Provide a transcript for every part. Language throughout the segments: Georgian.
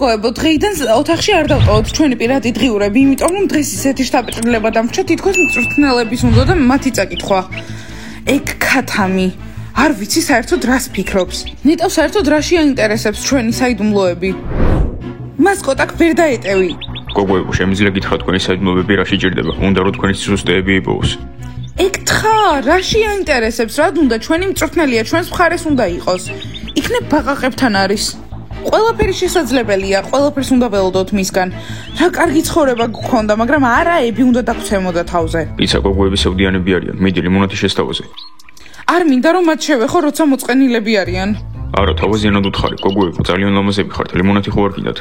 გოგოებო, დღეიდან ოთახში არ დავტოვოთ ჩვენი პირადი დღიურები, იმიტომ რომ დღეს ისეთი შთაბეჭდილება დამრჩა, თითქოს მწვრთნელების უნდა და მათი წაკითხვა. ეგ ქათამი, არ ვიცი საერთოდ რას ფიქრობს. ნიტო საერთოდ რაში აინტერესებს ჩვენი საიდუმლოები. მას კოტაკ ვერ დაეტევი. გოგოებო, შემიძლია გითხრათ თქვენი საიდუმლოები რაში ჭირდება? უნდა რომ თქვენი სიზუსტეები იპოვოს. ეგ თხა, რაში აინტერესებს, რად უნდა ჩვენი მწვრთნელია, ჩვენს მხარეს უნდა იყოს. იქნებ ბაყაყებთან არის. ყველაფერი შესაძლებელია, ყველაფერს უნდა ველოდოთ მისგან. რა კარგი ცხოვრება გქონდა, მაგრამ არა ები უნდა დაგცემოდა თავზე. ისა გოგოები სევდიანები არიან, მიდი ლიმონადი შესთავაზე. არ მინდა რომ მათ შევეხო, როცა მოწყენილები არიან. არა, თავაზიანად უთხარი, გოგოებო, ძალიან ლამაზები ხართ, ლიმონადი ხო არ გინდათ?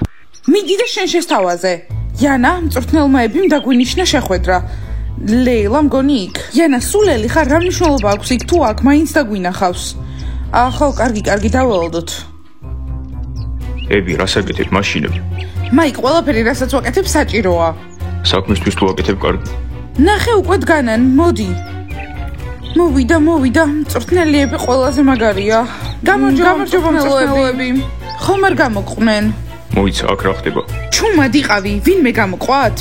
მიდი და შენ შესთავაზე. იანა, მწვრთნელმა ებიმ დაგვინიშნა შეხვედრა. ლეილა მგონი იქ. იანა, სულელი ხარ, რა მნიშვნელობა აქვს იქ თუ აქ მაინც დაგვინახავს. ხო, კარგი, დაველოდოთ. ები, რას აკეთებ მაშინები? მაიკ, ყველაფერი რასაც ვაკეთებ საჭიროა. საქმისთვის თუ აკეთებ კარგი. ნახე უკვე დგანან, მოდი. მოვიდა, მწვრთნელიები ყველაზე მაგარია. გამარჯობა მწვრთნელები. ხომ არ გამოგყვნენ? მოიცა, აქ რა ხდება? ჩუმად იყავი, ვინმე გამოყვათ?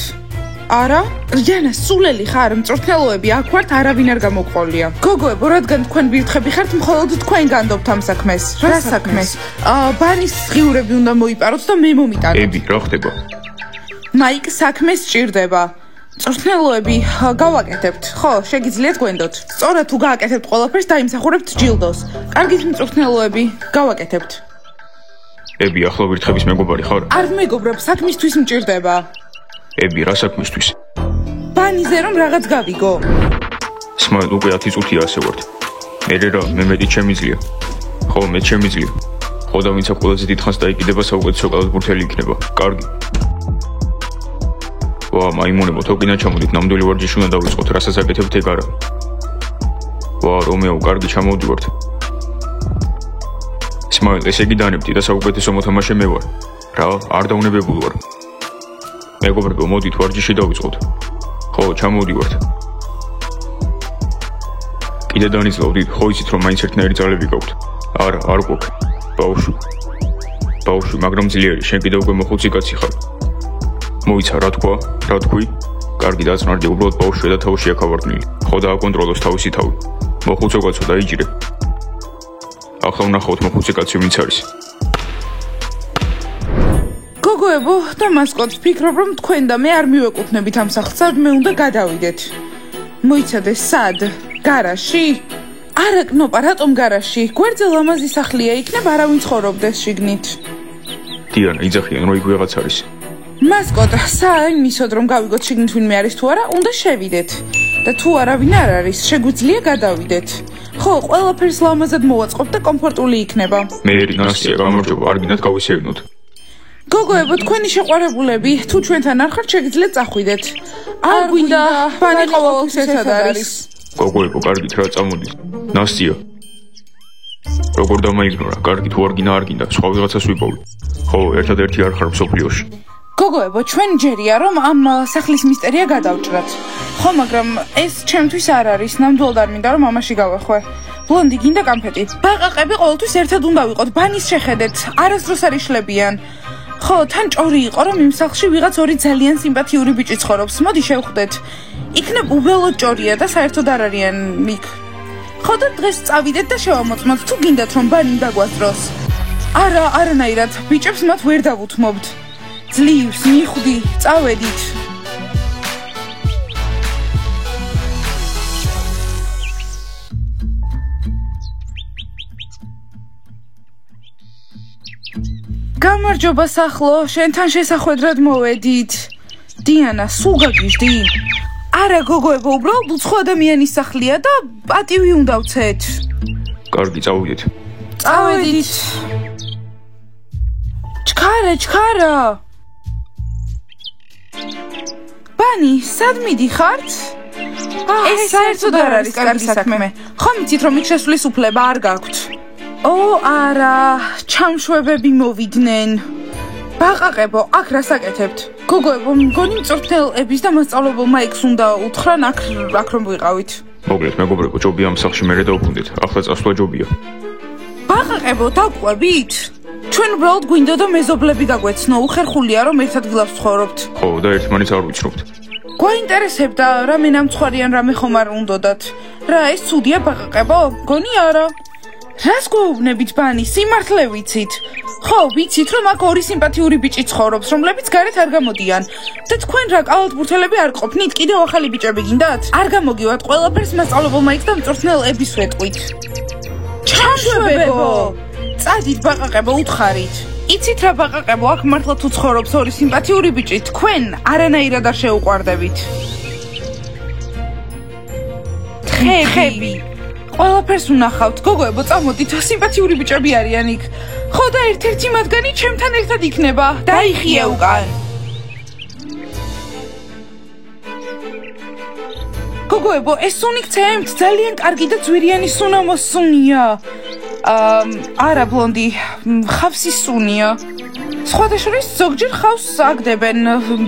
არა? იანა, სულელი ხარ, მწვრთნელოები აქ ვართ, არავინ არ გამოგყოლია. გოგოებო, რადგან თქვენ ბირთხები ხართ, მხოლოდ თქვენ განდობთ ამ საქმეს. რა საქმეს? ბანის ღიურები უნდა მოიპაროთ და მე მომიტანოთ. ები, რა ხდება? მაიკ, საქმე სჭირდება. მწვრთნელოები გავაკეთებთ. ხო, შეგიძლიათ გვენდოთ. სწორად თუ გააკეთებთ ყველაფერს, დაიმსახურებთ ჯილდოს. კარგით მწვრთნელოები, გავაკეთებთ. ები, ახლა ბირთხების მეგობარი ხარ? არ მეგობრობ, საქმისთვის მჭირდება. ები, რა საქმისთვის? ბანიზე რომ რაღაც გავიგო. სმაილ, უკვე 10 წუთია ასე ვართ. მერე რა, მე მეტი შემიძლია. ხო, მე შემიძლია. ხო და ვინცა ყველაზე დიდხანს დაიკიდება, საუკეთესო კალათბურთელი იქნება. კარგი. ვა, მაიმუნებო, თოკინა ჩამოდით, ნამდვილი ვარჯიში უნდა დავიწყოთ, რასაც აკეთებთ ეგ არა. ვა, რომეო, კარგი, ჩამოვდივართ. სმაილ, ესე იგი დანებდი და საუკეთესო მოთამაშე მე ვარ. რა, არ დაუნებებულ ვარ. მეგობრებო, მოდით ვარჯიში დავიწყოთ. ხო, ჩამოვდივართ. კიდე დანიძლავდით, ხო იცით რომ მაინც ერთნაირი ძალები გაქვთ? არა, არ გვაქვს. ბავშვი, მაგრამ ძლიერი, შენ კიდევ უკვე მოხუცი კაცი ხარ. მოიცა, რა თქვა? რა თქვი? კარგი, დაწნარდი, უბრალოდ ბავშვია და თავში აქავარდნილი. ხო და აკონტროლოს თავისი თავი. მოხუცო კაცო, დაიჯერე. ახლა ვნახავთ მოხუცი კაცი ვინც არის. გოგოებო და მასკოტ, ფიქრობ რომ თქვენ და მე არ მივეკუთვნებით ამ სახლს, მე უნდა გადავიდეთ. მოიცადე, სად? გარაჟში? არა, კნოპა, რატომ გარაჟში? გვერდზე ლამაზი სახლია, იქნებ არავინ ცხოვრობდეს შიგნით. დიანა, იძახიან რომ იქ ვიღაც არის. მასკოტ, საიმისოდ რომ გავიგოთ შიგნით ვინმე არის თუ არა, უნდა შევიდეთ. და თუ არავინ არ არის, შეგვიძლია გადავიდეთ. ხო, ყველაფერს ლამაზად მოვაწყობ და კომფორტული იქნება. მე ერინასია, გამარჯობა, არ გინდათ გავისეირნოთ. გოგოებო, თქვენი შეყვარებულები, თუ ჩვენთან არ ხართ, შეგიძლიათ წახვიდეთ. არ გვინდა, ბანი ყოველთვის ერთად არის. გოგოებო, კარგით რა, წამოდით. ნასტია. როგორ დამაიგნორა, კარგი თუ არ გინდა, სხვა ვიღაცას ვიპოვი. ხო, ერთადერთი არ ხარ მსოფლიოში. გოგოებო, ჩვენ ჯერია რომ ამ სახლის მისტერია გადავჭრათ. ხო, მაგრამ ეს ჩემთვის არ არის, ნამდვილად არ მინდა რომ ამაში გავახვე. ბლონდი გინდა კამფეტი. ბაყაყები ყოველთვის ერთად უნდა ვიყოთ, ბანის შეხედეთ, არასდროს არ იშლებიან. ხო, თან ჭორი იყო რომ იმ სახლში ვიღაც ორი ძალიან სიმპათიური ბიჭი ცხოვრობს. მოდი შევხვდეთ. იქნებ უბრალოდ ჭორია და საერთოდ არ არიან იქ. ხო და დღეს წავიდეთ და შევამოწმოთ თუ გინდათ რომ ბანი დაგვასწროს. არა, არანაირად, ბიჭებს მათ ვერ დავუთმობთ. ძლივს, მიხვდი, წავედით. გამარჯობა სახლო, შენთან შესახვედრად მოვედით. დიანა, სულ გაგიჟდი? არა, გოგოებო, უბრალოდ უცხო ადამიანის სახლია და პატივი უნდა ვცეთ. კარგი, წავიდეთ. წავედით. ჩქარა. ბანი, სად მიდიხართ? ეს საერთოდ არ არის კარგი საქმე. ხომ იცით რომ იქ შესვლის უფლება არ გაქვთ? არა, ჩამშვებები მოვიდნენ. ბაყაყებო, აქ რას აკეთებთ? გოგოებო, მგონი მწვრთნელების და მასწავლებელმა იქს უნდა უთხრან აქ რომ ვიყავით. მოგლეთ, მეგობრებო, ჯობია ამ სახლში მერე დავუბრუნდეთ. ახლა წასვლა ჯობია. ბაყაყებო, დავყვებით? ჩვენ უბრალოდ გვინდა და მეზობლები გაგვეცნო, უხერხულია რომ ერთად ვილავს ცხოვრობთ. ხო, და ერთმანეთს არ ვიცნობთ. გვაინტერესებდა რამე ნამცხვარი ან რამე ხომ არ უნდოდათ. რა ეს ცუდია ბაყაყებო? გონი არა. რას გვეუბნებით ბანი, სიმართლე ვიცით. ხო, ვიცით რომ აქ ორი სიმპათიური ბიჭი ცხოვრობს, რომლებიც გარეთ არ გამოდიან. და თქვენ რა კალათბურთელები არ ყოფნით, კიდევ ახალი ბიჭები გინდათ? არ გამოგივათ, ყველაფერს მასწავლებელმა იქ და მწვრთნელ ების ვეტყვით. ჩამშვებებო! წადით ბაყაყებო, უთხარით. იცით რა ბაყაყებო, აქ მართლა თუ ცხოვრობს ორი სიმპათიური ბიჭი, თქვენ არანაირად არ შეუყვარდებით. თხები. ყველაფერს უნახავთ, გოგოებო, წამოდით, სიმპათიური ბიჭები არიან იქ. ხო და ერთ-ერთი მათგანი ჩემთან ერთად იქნება. დაიხიე უკან. გოგოებო, ეს სუნი გცემთ, ძალიან კარგი და ძვირიანი სუნამოს სუნია. არა ბლონდი, ხავსის სუნია. სხვათა შორის ზოგჯერ ხავს აგდებენ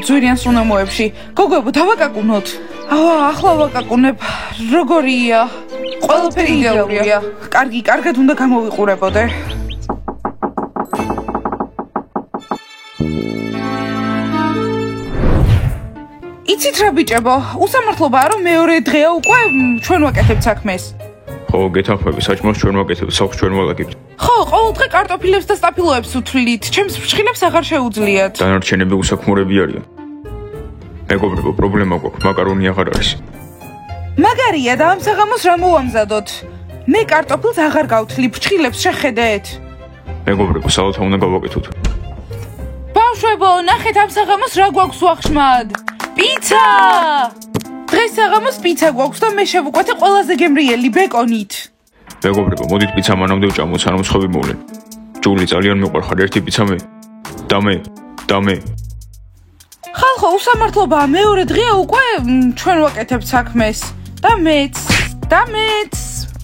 ძვირიან სუნამოებში. გოგოებო, დავაკაკუნოთ. ახლა ვაკაკუნებ. როგორია? ყველაფერი იდეალურია. კარგი, კარგად უნდა გამოვიყურებოდე. იცით რა ბიჭებო, უსამართლობაა რომ მეორე დღეა უკვე ჩვენ ვაკეთებთ საქმეს. ხო, გეთანხმები, საჭმელს ჩვენ ვაკეთებთ, სახლს ჩვენ ვალაგებთ. ხო, ყოველდღე კარტოფილებს და სტაფილოებს უთვლით, ჩემს ფრჩხილებს აღარ შეუძლიათ. დანარჩენები უსაქმურები არიან. მეგობრებო, პრობლემა გვაქვს, მაკარონი აღარ არის. მაგარია და ამ საღამოს რა მოვამზადოთ? მე კარტოფილს აღარ გავთვლი, ფრჩხილებს შეხედეთ. მეგობრებო, სალათა უნდა გავაკეთოთ. ბავშვებო, ნახეთ ამ საღამოს რა გვაქვს ვახშმად? პიცა! დღეს საღამოს პიცა გვაქვს და მე შევუკვეთე ყველაზე გემრიელი ბეკონით. მეგობრებო, მოდით პიცა მანამდე ვჭამოთ, სანამ სხვები მოვლენ. ჯული, ძალიან მიყვარხარ ერთი პიცა მე. და მე. ხალხო, უსამართლობაა, მეორე დღეა უკვე ჩვენ ვაკეთებთ საქმეს. და მეც.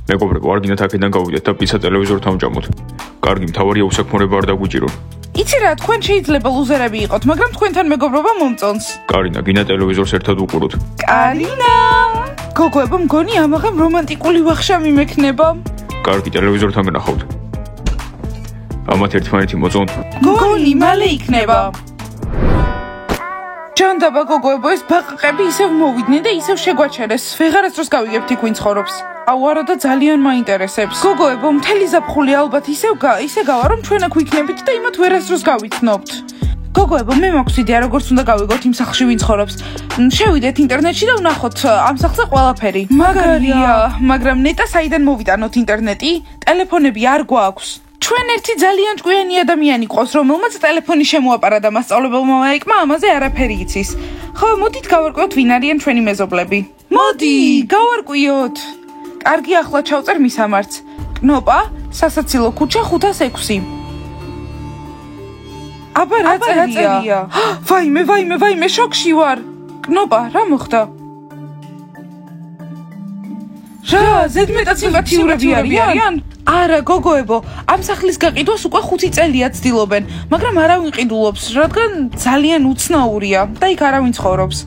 მეგობრებო, არ გინდათ აქედან გავიდეთ და პიცა ტელევიზორთან ვჭამოთ. კარგი, მთავარია უსაქმურება არ დაგვიჭირონ. იცი რა, თქვენ შეიძლება ლუზერები იყოთ, მაგრამ თქვენთან მეგობრობა მომწონს. კარინა, გინდა ტელევიზორს ერთად უყუროთ. კარინა! გოგოებო, მგონი ამაღამ რომანტიკული ვახშამი მექნება. კარგი, ტელევიზორთან გნახავთ. ამათ ერთმანეთი მოწონთ. გონი, მალე იქნება. ჯანდაბა გოგოებო, ეს ბაყაყები ისევ მოვიდნენ და ისევ შეგვაჩერეს. ვეღარასდროს გავიგებთ იქ ვინ ცხოვრობს. აუ არა და ძალიან მაინტერესებს. გოგოებო, მთელი ზაფხული ალბათ ისე გავა რომ ჩვენ აქ ვიქნებით და იმათ ვერასდროს გავიცნობთ. გოგოებო, მე მაქვს იდეა როგორც უნდა გავიგოთ იმ სახლში ვინ ცხოვრობს. შევიდეთ ინტერნეტში და ვნახოთ ამ სახლზე ყველაფერი. მაგარია, მაგრამ ნეტა საიდან მოვიტანოთ ინტერნეტი? ტელეფონები არ გვაქვს. ჩვენ ერთი ძალიან ჭკვიანი ადამიანი ყავს, რომელმაც ტელეფონი შემოაპარა და მასწავლებელმა მაიკმა ამაზე არაფერი იცის. ხო, მოდით გავარკვიოთ ვინ არიან ჩვენი მეზობლები. მოდი, გავარკვიოთ. კარგი, ახლა ჩავწერ მისამართს. კნოპა, სასაცილო ქუჩა 506. აბა რა წერია? ვაიმე, შოკში ვარ. კნოპა, რა მოხდა? რა, ზედმეტად სიმპათიურები არიან? არა, გოგოებო, ამ სახლის გაყიდვას უკვე 5 წელია ცდილობენ, მაგრამ არავინ ყიდულობს, რადგან ძალიან უცნაურია და იქ არავინ ცხოვრობს.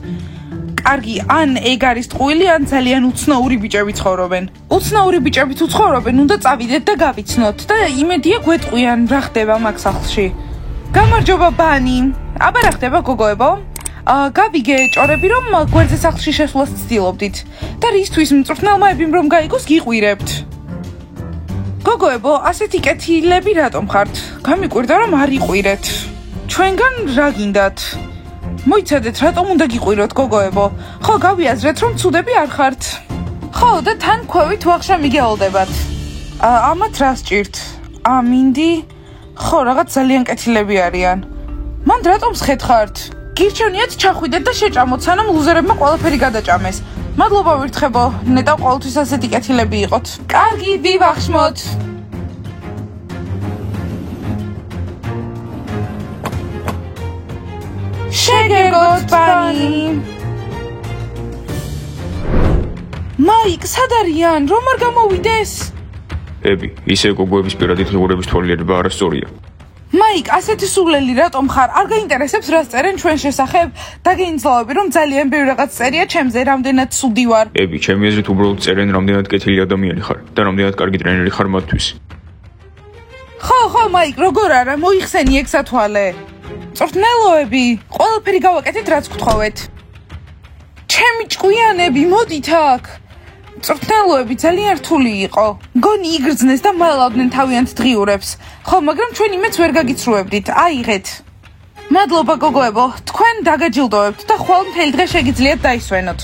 კარგი, ან ეგ არის ტყუილი, ან ძალიან უცნაური ბიჭები ცხოვრობენ. უცნაური ბიჭები თუ ცხოვრობენ, უნდა წავიდეთ და გავიცნოთ და იმედია გვეტყვიან რა ხდება მაგ სახლში. გამარჯობა ბანი. აბა რა ხდება გოგოებო? გავიგე ჭორები რომ გვერდზე სახლში შესვლას ცდილობდით და რისთვის მწვრთნელმა ებიმ რომ გაიგოს გიყვირებთ. გოგოებო, ასეთი კეთილები რატომ ხართ? გამიკვირდა რომ არ იყვირეთ. ჩვენგან რა გინდათ? მოიცადეთ, რატომ უნდა გიყვიროთ გოგოებო? ხო, გავიაზრეთ რომ ცუდები არ ხართ. ხო, და თან ქვევით ვახშამი გეოლდებათ. ამათ რა სჭირთ? ამინდი? ხო, რაღაც ძალიან კეთილები არიან. მან რატომ სხედხართ? გირჩევნიათ ჩახვიდეთ და შეჭამოთ, სანამ ლუზერებმა ყველაფერი გადაჭამეს. მადლობა ვირთხებო, ნეტა ყოველთვის ასეთი კეთილები იყოთ. კარგი, ვივახშმოთ. შეგეგოთ ბანი. მაიკ, სად არიან? რომ არ გამოვიდეს? ები, ისე გოგოების პირადი დღიურების თვალიერება არასწორია. მაიკ, ასეთი სულელი რატომ ხარ? არ გაინტერესებს რას წერენ ჩვენ შესახებ? დაგეინձლავები რომ ძალიან ბევრი რაღაც წერია ჩემზე, რამდენად ცუდი ვარ. ები, ჩემი აზრით უბრალოდ წერენ რამდენად კეთილი ადამიანი ხარ და რამდენად კარგი ტრენერი ხარ მათთვის. ხო, მაიკ, როგორ არა, მოიხსენი ეგ სათვალე. მწვრთნელოები, ყველაფერი გავაკეთეთ, რაც გთხოვეთ. ჩემი ჭკვიანები, მოდით აქ. მწვრთნელოები ძალიან რთული იყო. მგონი იგრძნეს და მალავდნენ თავიანთ დღიურებს. ხო, მაგრამ ჩვენ იმედს ვერ გაგიცრუებდით. აიღეთ. მადლობა გოგოებო, თქვენ დაგაჯილდოვებთ და ხვალ მთელი დღე შეგიძლიათ დაისვენოთ.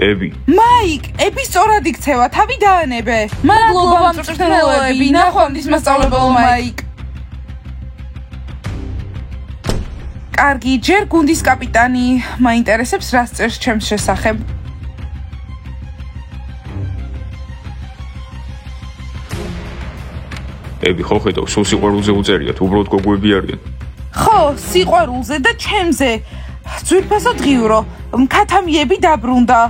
ები. მაიკ, ები სწორად იქცევა, თავი დაანებე. მადლობა მწვრთნელოები, ნახვამდის მასწავლებელო მაიკ. კარგი, ჯერ გუნდის კაპიტანი მაინტერესებს რას წერს ჩემს შესახებ. ები ხო ხედავ, სულ სიყვარულზე უწერიათ, უბრალოდ გოგოები არიან. ხო, სიყვარულზე და ჩემზე. ძვირფასო დღიურო, მქათამიები დაბრუნდა.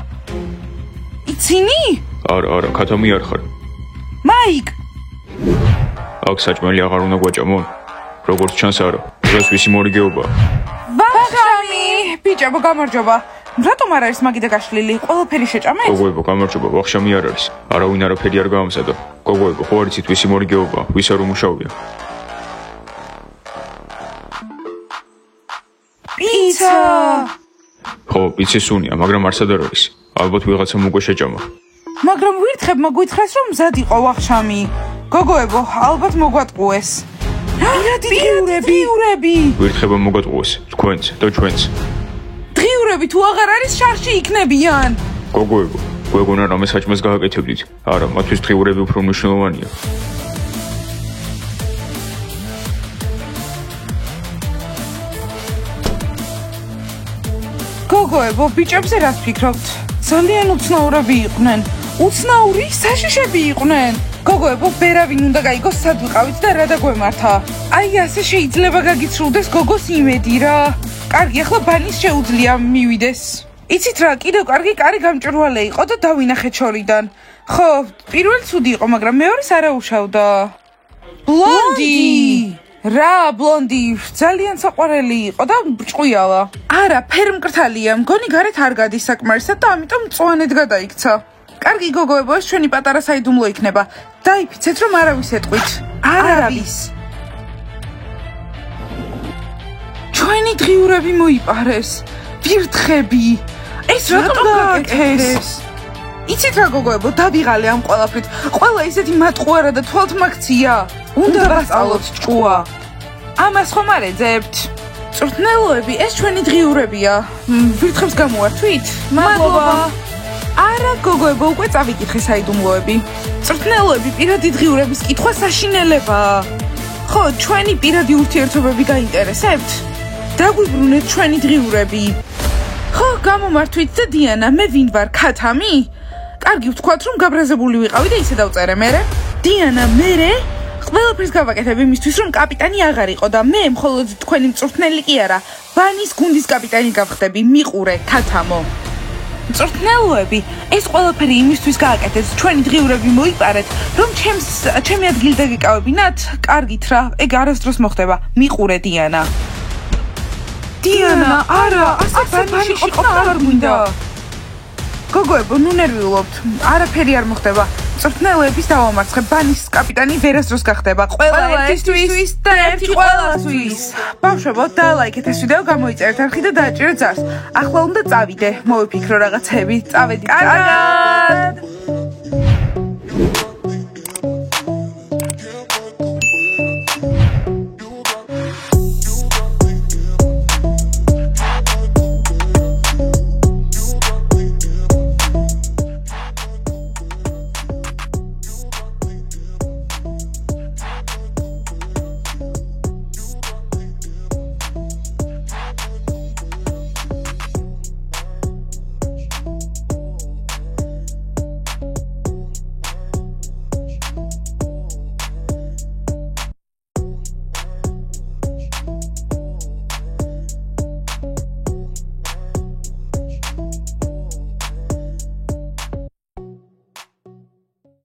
იცინი? არა, ქათამი არ ხარ. მაიკ! აქ საჭმელი აღარ უნდა გვაჭამონ. როგორც ჩანს არა, დღეს ვისი მორიგეობა. ბახშამი! ბიჭებო, გამარჯობა. რატომ არ არის მაგიდა გაშლილი? ყველაფერი შეჭამეთ? გოგოებო, გამარჯობა, ბახშამი არ არის. არავინ არაფერი არ გაამზადა. გოგოებო, ხო არ იცით ვისი მორიგეობა, ვის არ უმუშავია? პიცა! ხო, პიცის უნია, მაგრამ არსად არ არის. ალბათ ვიღაცამ უკვე შეჭამა. მაგრამ ვირთხებმა გვითხრეს, რომ მზად იყო ვახშამი. გოგოებო, ალბათ მოგვატყუეს. დღიურები! ვირთხება მოგატყუეს, თქვენც და ჩვენც. დღიურები თუ აღარ არის შარში იქნებიან. გოგოებო, გვეგონა რამე საჭმელს გააკეთებდით. არა, მათთვის დღიურები უფრო მნიშვნელოვანია. გოგოებო, ბიჭებზე რას ფიქრობთ? ძალიან უცნაურები იყვნენ. უცნაური საშიშები იყვნენ. გოგოებო, ბერავინ უნდა გაიგოს სად ვიყავით და რა დაგვემართა. აი ასე შეიძლება გაგიცრუდეს გოგოს იმედი რა. კარგი, ახლა ბანის შეუძლია მივიდეს. იცით რა, კიდევ კარგი კარი გამჭრვალე იყო და დავინახეთ შორიდან. ხო, პირველი ცუდი იყო, მაგრამ მეორეს არა უშავდა. ბლონდი! რა, ბლონდი, ძალიან საყვარელი იყო და ბრჭყვიალა. არა, ფერმკრთალია, მგონი გარეთ არ გადის საკმარისად და ამიტომ მწვანედ გადაიქცა. კარგი გოგოებო, ეს ჩვენი პატარა საიდუმლო იქნება. დაიფიცეთ, რომ არავის ეტყვით. არავის. ჩვენი დღიურები მოიპარეს. ვირთხები. ეს რატომ გააკეთეს? იცით რა გოგოებო, დავიღალე ამ ყველაფრით. ყველა ისეთი მატყუარა და თვალთ მაქცია. უნდა ვასწავლოთ ჭკუა. ამას ხომ არ ეძებთ? მწვრთნელოები, ეს ჩვენი დღიურებია. ვირთხებს გამოართვით? მადლობა. არა გოგოებო, უკვე წავიკითხე საიდუმლოები. მწვრთნელოები, პირადი დღიურების კითხვა საშინელებაა. ხო, ჩვენი პირადი ურთიერთობები გაინტერესებთ? დაგვიბრუნეთ ჩვენი დღიურები. ხო, გამომართვით და დიანა, მე ვინ ვარ, ქათამი? კარგი, ვთქვათ, რომ გაბრაზებული ვიყავი და ისე დავწერე მერე. დიანა, მერე? ყველაფერს გავაკეთებ იმისთვის, რომ კაპიტანი აღარ იყო და მე მხოლოდ თქვენი მწვრთნელი კი არა, ბანის გუნდის კაპიტანი გავხდები. მიყურე, ქათამო. მწვრთნელოები, ეს ყველაფერი იმისთვის გააკეთეთ, ჩვენი დღიურები მოიპარეთ, რომ ჩემი ადგილი დაგეკავებინათ. კარგით რა, ეგ არასდროს მოხდება. მიყურე, დიანა. დიანა, არა, ასე ბანიში ყოფნა არ გვინდა. გოგოებო, ნუ ნერვიულობთ. არაფერი არ მოხდება. მწვრთნელოების დავამარცხებ, ბანის კაპიტანი ვერასდროს გახდება. ყველა ერთისთვის და ერთი ყველასთვის. ბავშვებო, დალაიქეთ ეს ვიდეო, გამოიწერეთ არხი და დააჭერეთ ზარს. ახლა უნდა წავიდე. მოვიფიქრო რაღაცები. წავედი. კარგად.